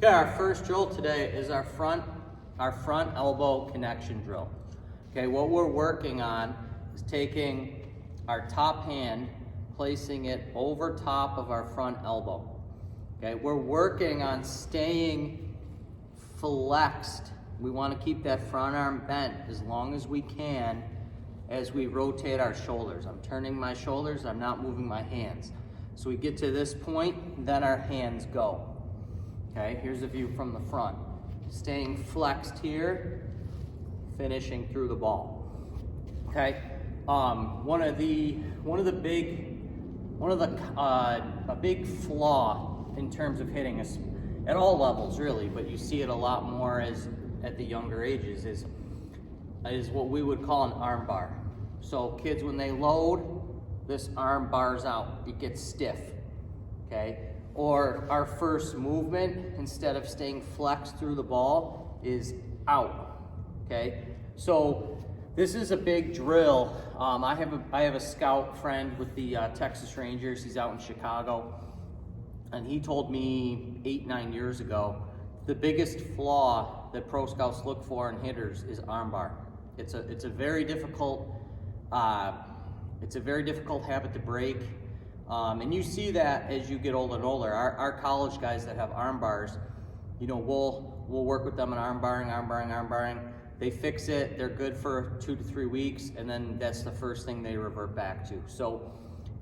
Okay, our first drill today is our front elbow connection drill. Okay, what we're working on is taking our top hand, placing it over top of our front elbow. Okay, we're working on staying flexed. We want to keep that front arm bent as long as we can as we rotate our shoulders. I'm turning my shoulders, I'm not moving my hands. So we get to this point, then our hands go. Okay, here's a view from the front. Staying flexed here, finishing through the ball. Okay, a big flaw in terms of hitting is at all levels really, but you see it a lot more at the younger ages is what we would call an arm bar. So kids, when they load, this arm bars out, it gets stiff. Okay. Or our first movement, instead of staying flexed through the ball, is out, okay? So this is a big drill. I have a scout friend with the Texas Rangers. He's out in Chicago, and he told me 8-9 years ago, the biggest flaw that pro scouts look for in hitters is armbar. It's a very difficult habit to break. And you see that as you get older and older. Our college guys that have arm bars, you know, we'll work with them on arm barring. They fix it, they're good for 2 to 3 weeks, and then that's the first thing they revert back to. So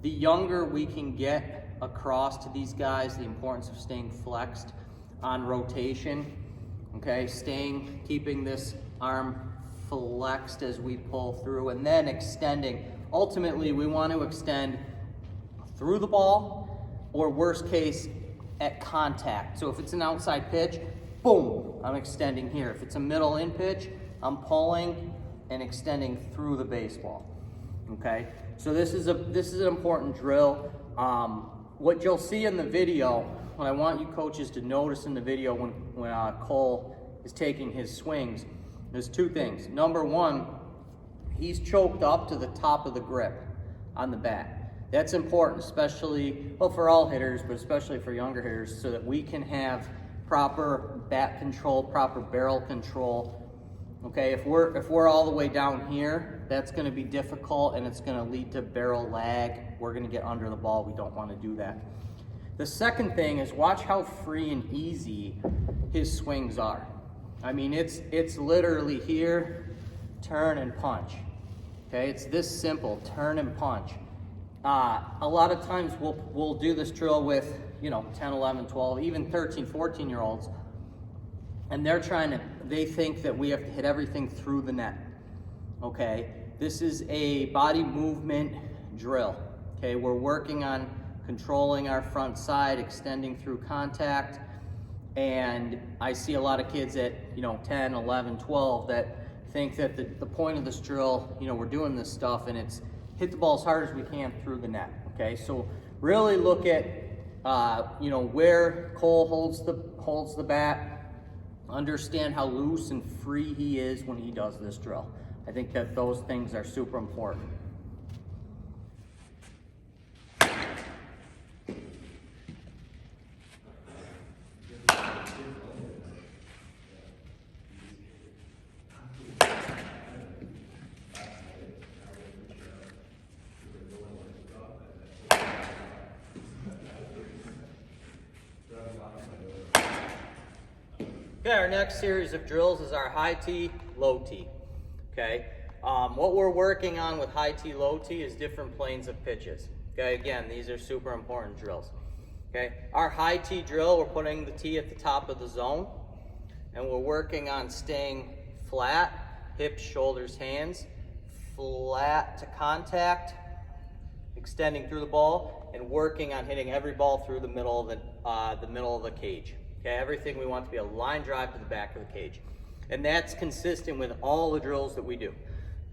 the younger we can get across to these guys the importance of staying flexed on rotation, okay, keeping this arm flexed as we pull through, and then extending. Ultimately, we want to extend through the ball, or worst case, at contact. So if it's an outside pitch, boom, I'm extending here. If it's a middle in pitch, I'm pulling and extending through the baseball. Okay, so this is an important drill. What you'll see in the video, what I want you coaches to notice in the video when Cole is taking his swings, there's 2 things. Number 1, he's choked up to the top of the grip on the bat. That's important, especially, well, for all hitters, but especially for younger hitters, so that we can have proper bat control, proper barrel control. Okay, if we're all the way down here, that's going to be difficult, and it's going to lead to barrel lag. We're going to get under the ball. We don't want to do that. The second thing is watch how free and easy his swings are. I mean, it's literally here, turn and punch. Okay, it's this simple, turn and punch. A lot of times we'll do this drill with, 10, 11, 12, even 13, 14-year-olds, and they think that we have to hit everything through the net. Okay, this is a body movement drill. Okay, we're working on controlling our front side, extending through contact, and I see a lot of kids at 10, 11, 12 that think that the point of this drill, we're doing this stuff and it's hit the ball as hard as we can through the net. Okay, so really look at where Cole holds the bat, understand how loose and free he is when he does this drill. I think that those things are super important. Okay, our next series of drills is our high tee, low tee. Okay, what we're working on with high tee, low tee is different planes of pitches. Okay, again, these are super important drills. Okay, our high tee drill, we're putting the tee at the top of the zone, and we're working on staying flat, hips, shoulders, hands, flat to contact, extending through the ball, and working on hitting every ball through the middle of the cage. Okay, everything we want to be a line drive to the back of the cage. And that's consistent with all the drills that we do.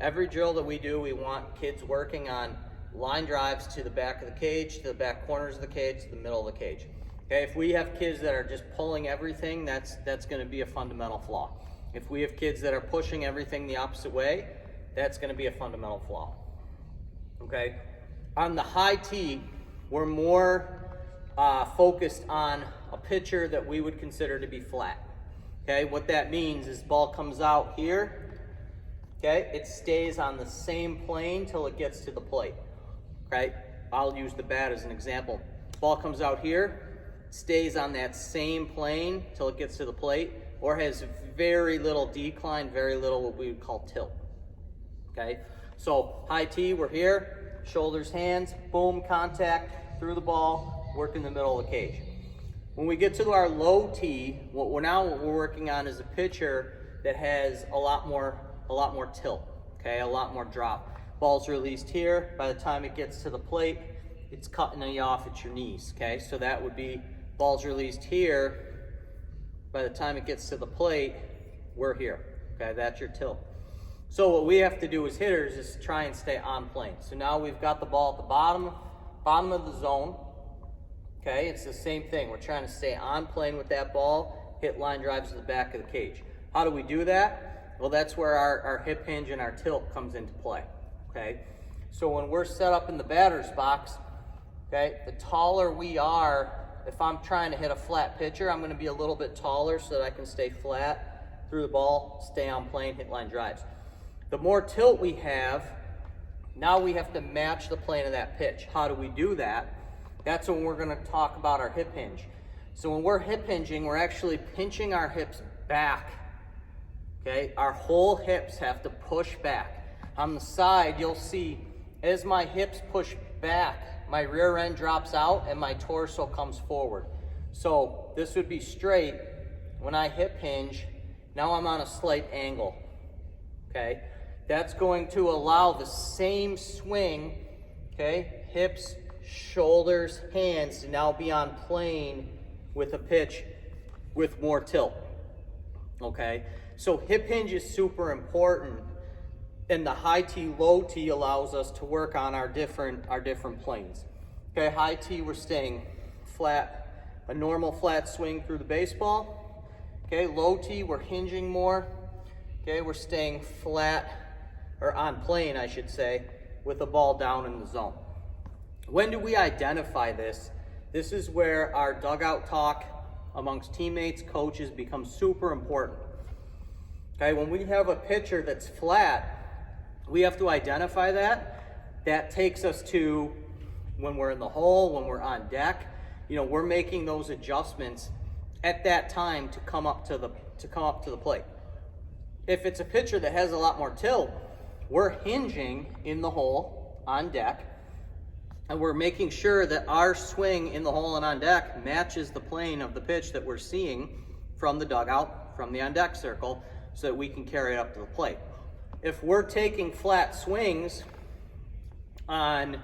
Every drill that we do, we want kids working on line drives to the back of the cage, to the back corners of the cage, to the middle of the cage. Okay, if we have kids that are just pulling everything, that's going to be a fundamental flaw. If we have kids that are pushing everything the opposite way, that's going to be a fundamental flaw. Okay, on the high tee, we're more focused on a pitcher that we would consider to be flat. Okay, what that means is ball comes out here, okay, it stays on the same plane till it gets to the plate. Okay, I'll use the bat as an example. Ball comes out here, stays on that same plane till it gets to the plate, or has very little decline, very little what we would call tilt. Okay, so high tee, we're here, shoulders, hands, boom, contact, through the ball, work in the middle of the cage. When we get to our low tee, what we're working on is a pitcher that has a lot more tilt, okay, a lot more drop. Ball's released here. By the time it gets to the plate, it's cutting you off at your knees, okay? So that would be ball's released here. By the time it gets to the plate, we're here, okay? That's your tilt. So what we have to do as hitters is try and stay on plane. So now we've got the ball at the bottom of the zone. Okay, it's the same thing. We're trying to stay on plane with that ball, hit line drives to the back of the cage. How do we do that? Well, that's where our hip hinge and our tilt comes into play. Okay, so when we're set up in the batter's box, okay, the taller we are, if I'm trying to hit a flat pitcher, I'm going to be a little bit taller so that I can stay flat through the ball, stay on plane, hit line drives. The more tilt we have, now we have to match the plane of that pitch. How do we do that? That's when we're going to talk about our hip hinge. So when we're hip hinging, we're actually pinching our hips back. Okay, our whole hips have to push back. On the side, you'll see as my hips push back, my rear end drops out and my torso comes forward. So this would be straight. When I hip hinge, now I'm on a slight angle. Okay, that's going to allow the same swing, okay, hips, shoulders, hands to now be on plane with a pitch with more tilt. Okay, so hip hinge is super important, and the high tee, low tee allows us to work on our different planes. Okay, high tee, we're staying flat, a normal flat swing through the baseball. Okay, low tee, we're hinging more. Okay, we're staying flat, or on plane, I should say, with the ball down in the zone. When do we identify this? This is where our dugout talk amongst teammates, coaches becomes super important. Okay, when we have a pitcher that's flat, we have to identify that. That takes us to when we're in the hole, when we're on deck. You know, we're making those adjustments at that time to come up to the plate. If it's a pitcher that has a lot more tilt, we're hinging in the hole on deck. And we're making sure that our swing in the hole and on deck matches the plane of the pitch that we're seeing from the dugout, from the on deck circle, so that we can carry it up to the plate. If we're taking flat swings on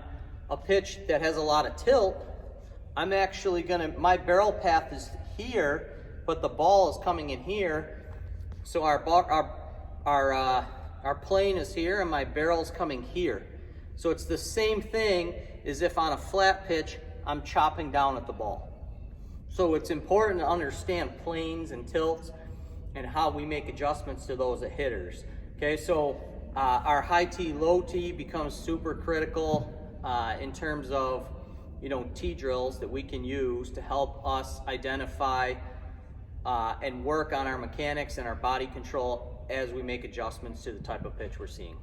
a pitch that has a lot of tilt, I'm actually my barrel path is here, but the ball is coming in here. So our plane is here and my barrel's coming here. So it's the same thing as if on a flat pitch, I'm chopping down at the ball. So it's important to understand planes and tilts and how we make adjustments to those at hitters. Okay, so our high tee, low tee becomes super critical in terms of, you know, tee drills that we can use to help us identify and work on our mechanics and our body control as we make adjustments to the type of pitch we're seeing.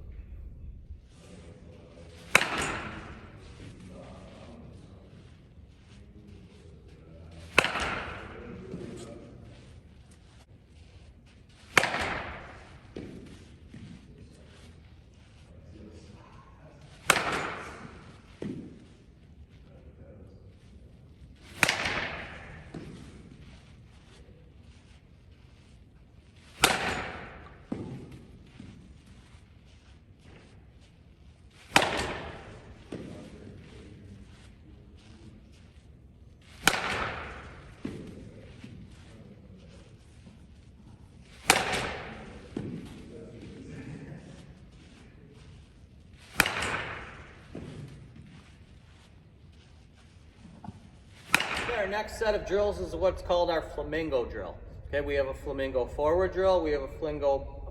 Our next set of drills is what's called our flamingo drill. Okay, we have a flamingo forward drill, we have a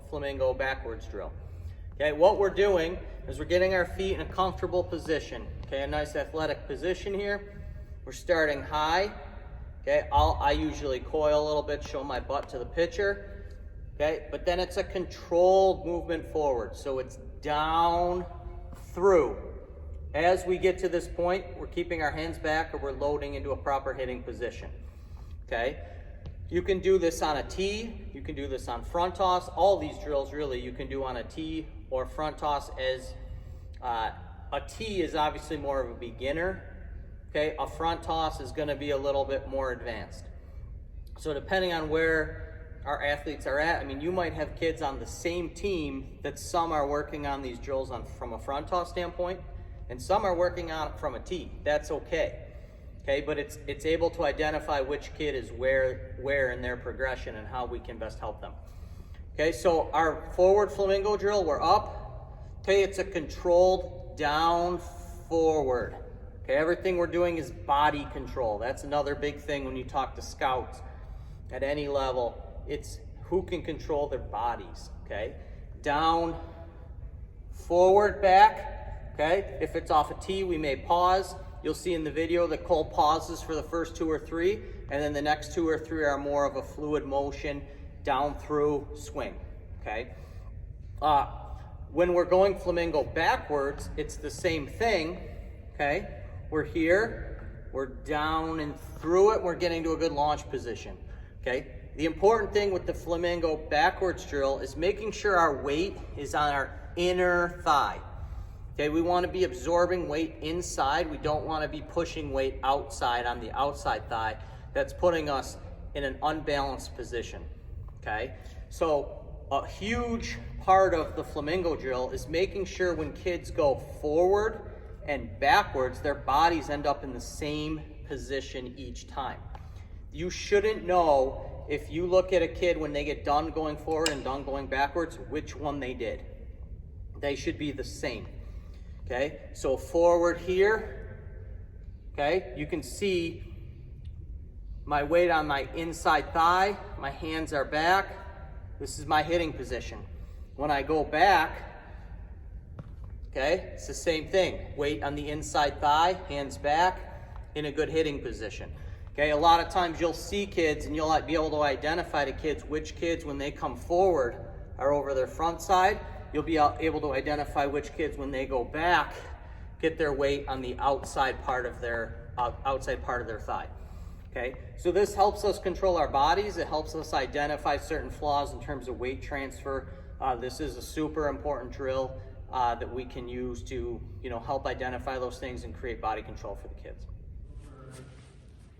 flamingo backwards drill. Okay, what we're doing is we're getting our feet in a comfortable position. Okay, a nice athletic position here. We're starting high. Okay, I usually coil a little bit, show my butt to the pitcher. Okay, but then it's a controlled movement forward. So it's down, through. As we get to this point, we're keeping our hands back or we're loading into a proper hitting position. Okay, you can do this on a tee, you can do this on front toss. All these drills really you can do on a tee or front toss. As a tee is obviously more of a beginner. Okay, a front toss is going to be a little bit more advanced. So depending on where our athletes are at, I mean, you might have kids on the same team that some are working on these drills on from a front toss standpoint, and some are working on it from a tee. That's okay. Okay, but it's able to identify which kid is where in their progression and how we can best help them. Okay, so our forward flamingo drill, we're up. Okay, it's a controlled down forward. Okay, everything we're doing is body control. That's another big thing when you talk to scouts at any level. It's who can control their bodies, okay? Down, forward, back, okay? If it's off a tee, we may pause. You'll see in the video that Cole pauses for the first 2 or 3, and then the next 2 or 3 are more of a fluid motion, down through, swing, okay? When we're going flamingo backwards, it's the same thing, okay? We're here, we're down and through it, we're getting to a good launch position, okay? The important thing with the flamingo backwards drill is making sure our weight is on our inner thigh. Okay, we want to be absorbing weight inside. We don't want to be pushing weight outside on the outside thigh. That's putting us in an unbalanced position. Okay, so a huge part of the flamingo drill is making sure when kids go forward and backwards, their bodies end up in the same position each time. You shouldn't know if you look at a kid when they get done going forward and done going backwards, which one they did. They should be the same. Okay, so forward here, okay, you can see my weight on my inside thigh, my hands are back. This is my hitting position. When I go back, okay, it's the same thing. Weight on the inside thigh, hands back, in a good hitting position. Okay, a lot of times you'll see kids and you'll be able to identify the kids, which kids when they come forward are over their front side. You'll be able to identify which kids when they go back get their weight on the outside part of their thigh. Okay, so this helps us control our bodies. It helps us identify certain flaws in terms of weight transfer. This is a super important drill that we can use to, help identify those things and create body control for the kids.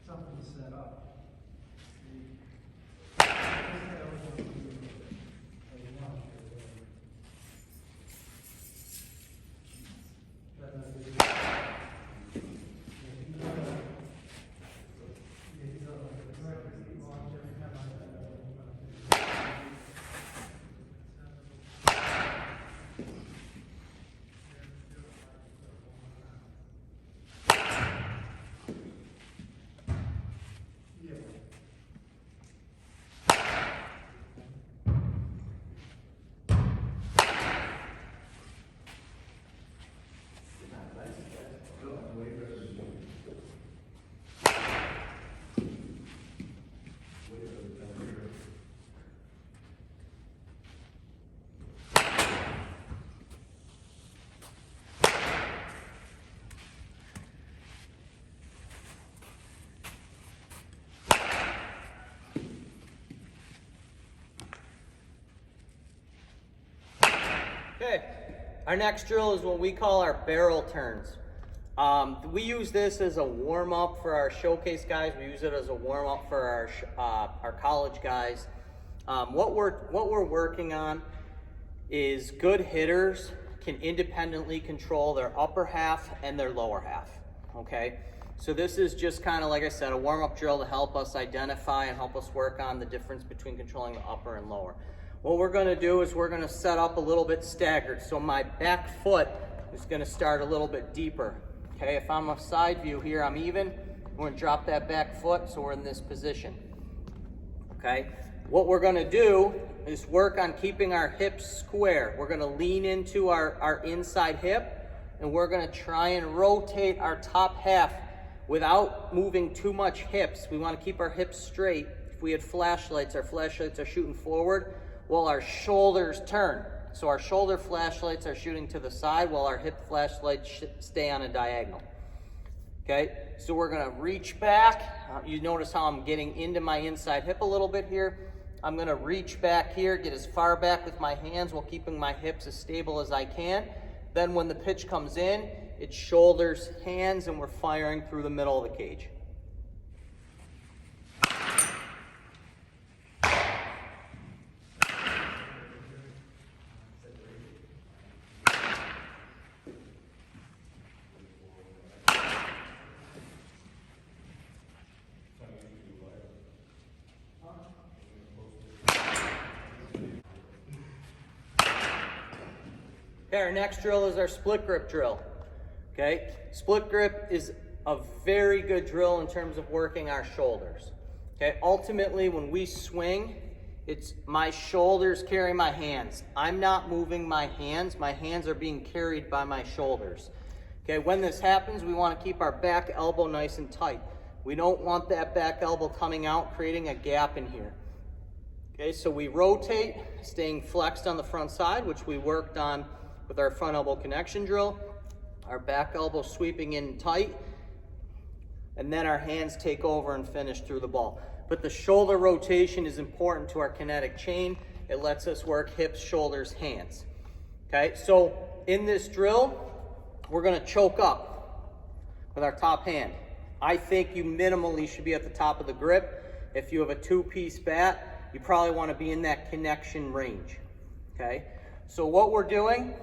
Something set up. Okay, our next drill is what we call our barrel turns. We use this as a warm-up for our showcase guys. We use it as a warm-up for our college guys. What we're working on is good hitters can independently control their upper half and their lower half, okay? So this is just kind of, like I said, a warm-up drill to help us identify and help us work on the difference between controlling the upper and lower. What we're gonna do is we're gonna set up a little bit staggered. So my back foot is gonna start a little bit deeper. Okay, if I'm a side view here, I'm even. We're gonna drop that back foot so we're in this position. Okay, what we're gonna do is work on keeping our hips square. We're gonna lean into our inside hip and we're gonna try and rotate our top half without moving too much hips. We want to keep our hips straight. If we had flashlights, our flashlights are shooting forward while our shoulders turn. So our shoulder flashlights are shooting to the side while our hip flashlights stay on a diagonal. Okay, so we're gonna reach back. You notice how I'm getting into my inside hip a little bit here. I'm gonna reach back here, get as far back with my hands while keeping my hips as stable as I can. Then when the pitch comes in, it's shoulders, hands, and we're firing through the middle of the cage. Okay, our next drill is our split grip drill. Okay, split grip is a very good drill in terms of working our shoulders. Okay, ultimately when we swing, it's my shoulders carry my hands. I'm not moving my hands are being carried by my shoulders. Okay, when this happens, we want to keep our back elbow nice and tight. We don't want that back elbow coming out, creating a gap in here. Okay, so we rotate, staying flexed on the front side, which we worked on with our front elbow connection drill. Our back elbow sweeping in tight, and then our hands take over and finish through the ball. But the shoulder rotation is important to our kinetic chain. It lets us work hips, shoulders, hands. Okay, so in this drill, we're gonna choke up with our top hand. I think you minimally should be at the top of the grip. If you have a two-piece bat, you probably wanna be in that connection range, okay? So what we're doing,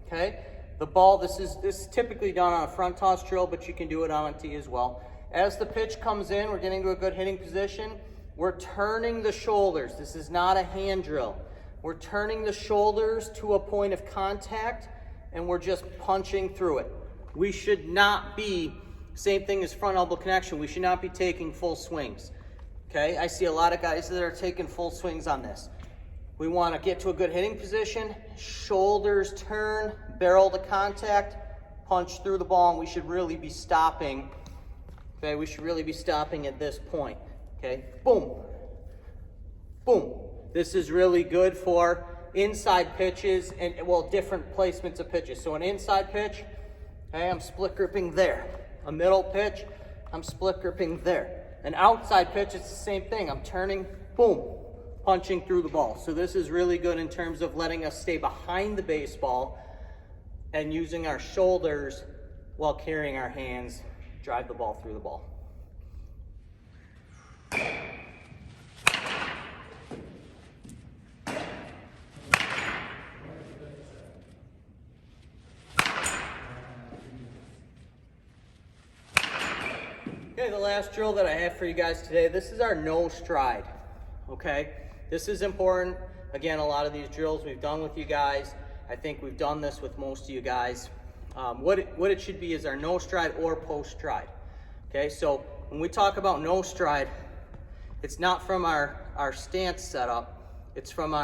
okay, the ball, this is typically done on a front toss drill, but you can do it on a tee as well. As the pitch comes in, we're getting to a good hitting position. We're turning the shoulders. This is not a hand drill. We're turning the shoulders to a point of contact, and we're just punching through it. We should not be, same thing as front elbow connection, we should not be taking full swings. Okay, I see a lot of guys that are taking full swings on this. We want to get to a good hitting position, shoulders turn, barrel to contact, punch through the ball, and we should really be stopping. Okay, we should really be stopping at this point. Okay, boom, boom. This is really good for inside pitches and, well, different placements of pitches. So an inside pitch, okay, I'm split gripping there. A middle pitch, I'm split gripping there. An outside pitch, it's the same thing. I'm turning, boom, punching through the ball. So this is really good in terms of letting us stay behind the baseball and using our shoulders while carrying our hands, drive the ball through the ball. Okay, the last drill that I have for you guys today, this is our no stride, okay? This is important. Again, a lot of these drills we've done with you guys. I think we've done this with most of you guys. What it should be is our no stride or post stride, okay? So when we talk about no stride, it's not from our stance setup, it's from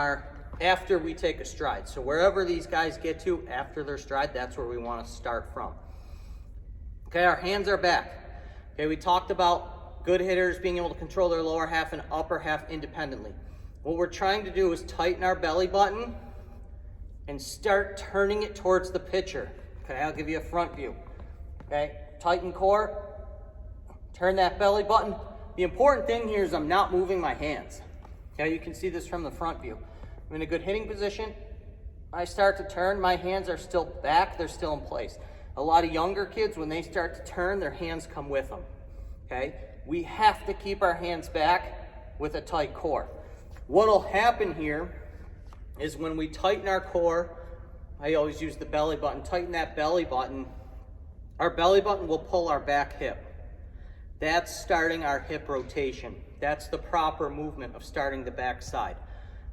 after we take a stride. So wherever these guys get to after their stride, that's where we want to start from. Okay, our hands are back. Okay, we talked about good hitters being able to control their lower half and upper half independently. What we're trying to do is tighten our belly button and start turning it towards the pitcher. Okay, I'll give you a front view. Okay, tighten core, turn that belly button. The important thing here is I'm not moving my hands. Okay, you can see this from the front view. I'm in a good hitting position. I start to turn, my hands are still back, they're still in place. A lot of younger kids, when they start to turn, their hands come with them, okay? We have to keep our hands back with a tight core. What'll happen here is when we tighten our core, I always use the belly button, tighten that belly button, our belly button will pull our back hip. That's starting our hip rotation. That's the proper movement of starting the back side.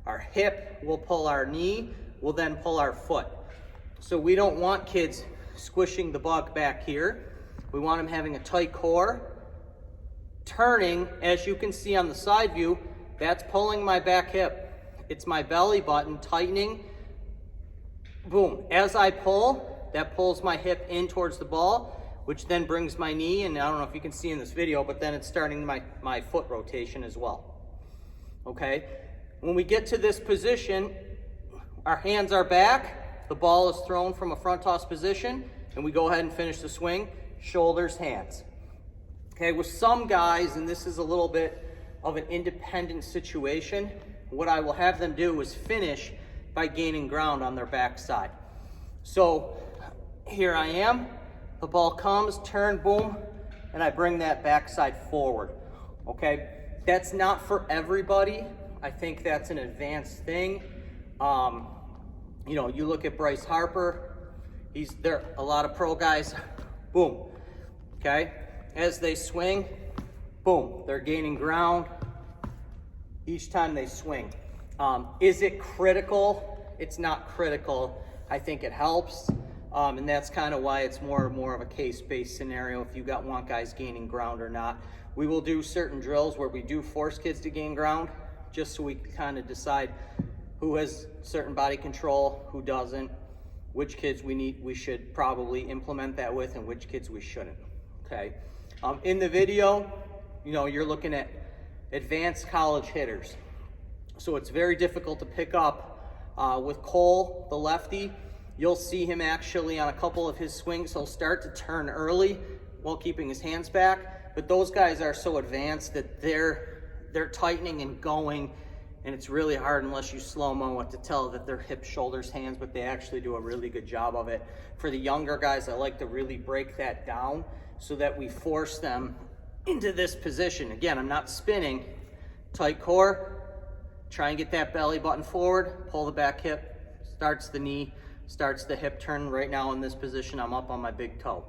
Our hip will pull our knee, will then pull our foot. So we don't want kids squishing the bug back here. We want them having a tight core. Turning, as you can see on the side view, that's pulling my back hip. It's my belly button tightening. Boom. As I pull, that pulls my hip in towards the ball. which then brings my knee, and I don't know if you can see in this video, but then it's starting my foot rotation as well. Okay, when we get to this position, our hands are back, the ball is thrown from a front toss position, and we go ahead and finish the swing, shoulders, hands. Okay, with some guys, and this is a little bit of an independent situation, what I will have them do is finish by gaining ground on their backside. So here I am, the ball comes, turn, boom, and I bring that backside forward. Okay, that's not for everybody. I think that's an advanced thing. You know, you look at Bryce Harper, there a lot of pro guys, boom, okay? As they swing, boom, they're gaining ground each time they swing. Is it critical? It's not critical. I think it helps, and that's kind of why it's more and more of a case-based scenario if you want guys gaining ground or not. We will do certain drills where we do force kids to gain ground, just so we can kind of decide who has certain body control, who doesn't, which kids we should probably implement that with, and which kids we shouldn't. Okay. In the video, you know, you're looking at advanced college hitters. So it's very difficult to pick up. With Cole, the lefty, you'll see him actually on a couple of his swings, he'll start to turn early while keeping his hands back. But those guys are so advanced that they're tightening and going, and it's really hard unless you slow-mo it to tell that they're hips, shoulders, hands, but they actually do a really good job of it. For the younger guys, I like to really break that down so that we force them into this position. Again, I'm not spinning. Tight core, try and get that belly button forward, pull the back hip, starts the knee, starts the hip turn. Right now in this position, I'm up on my big toe.